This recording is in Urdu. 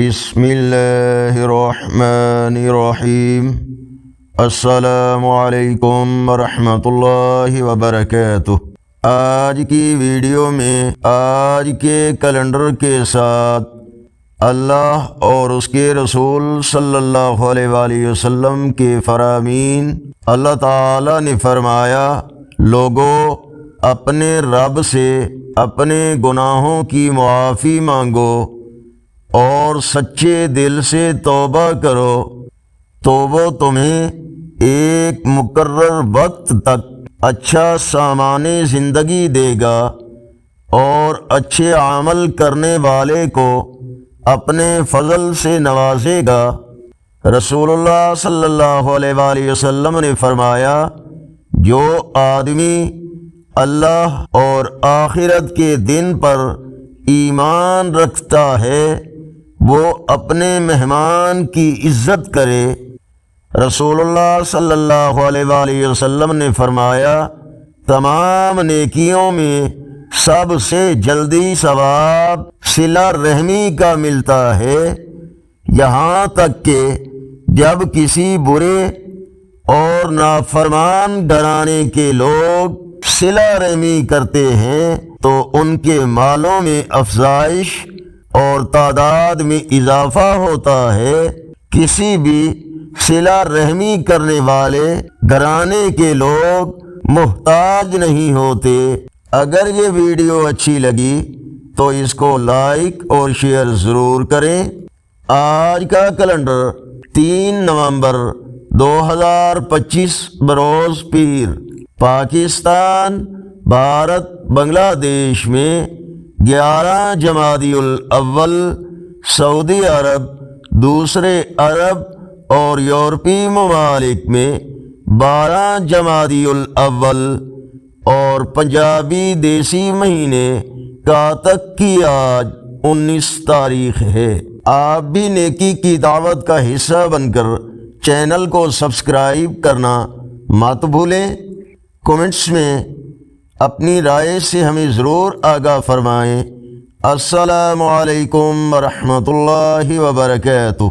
بسم اللہ الرحمن الرحیم۔ السلام علیکم ورحمۃ اللہ وبرکاتہ۔ آج کی ویڈیو میں آج کے کیلنڈر کے ساتھ اللہ اور اس کے رسول صلی اللہ علیہ وآلہ وسلم کے فرامین۔ اللہ تعالیٰ نے فرمایا، لوگوں اپنے رب سے اپنے گناہوں کی معافی مانگو اور سچے دل سے توبہ کرو تو وہ تمہیں ایک مقرر وقت تک اچھا سامان زندگی دے گا اور اچھے عمل کرنے والے کو اپنے فضل سے نوازے گا۔ رسول اللہ صلی اللہ علیہ وآلہ وسلم نے فرمایا، جو آدمی اللہ اور آخرت کے دن پر ایمان رکھتا ہے وہ اپنے مہمان کی عزت کرے۔ رسول اللہ صلی اللہ علیہ وآلہ وسلم نے فرمایا، تمام نیکیوں میں سب سے جلدی ثواب صلہ رحمی کا ملتا ہے، یہاں تک کہ جب کسی برے اور نافرمان گھرانے کے لوگ صلہ رحمی کرتے ہیں تو ان کے مالوں میں افزائش اور تعداد میں اضافہ ہوتا ہے۔ کسی بھی صلہ رحمی کرنے والے گھرانے کے لوگ محتاج نہیں ہوتے۔ اگر یہ ویڈیو اچھی لگی تو اس کو لائک اور شیئر ضرور کریں۔ آج کا کیلنڈر 3 نومبر 2025 بروز پیر، پاکستان، بھارت، بنگلہ دیش میں 11 جمادی الاول، سعودی عرب، دوسرے عرب اور یورپی ممالک میں 12 جمادی الاول اور پنجابی دیسی مہینے کاتک کی آج 19 تاریخ ہے۔ آپ بھی نیکی کی دعوت کا حصہ بن کر چینل کو سبسکرائب کرنا مت بھولیں۔ کومنٹس میں اپنی رائے سے ہمیں ضرور آگاہ فرمائیں۔ السلام علیکم ورحمۃ اللہ وبرکاتہ۔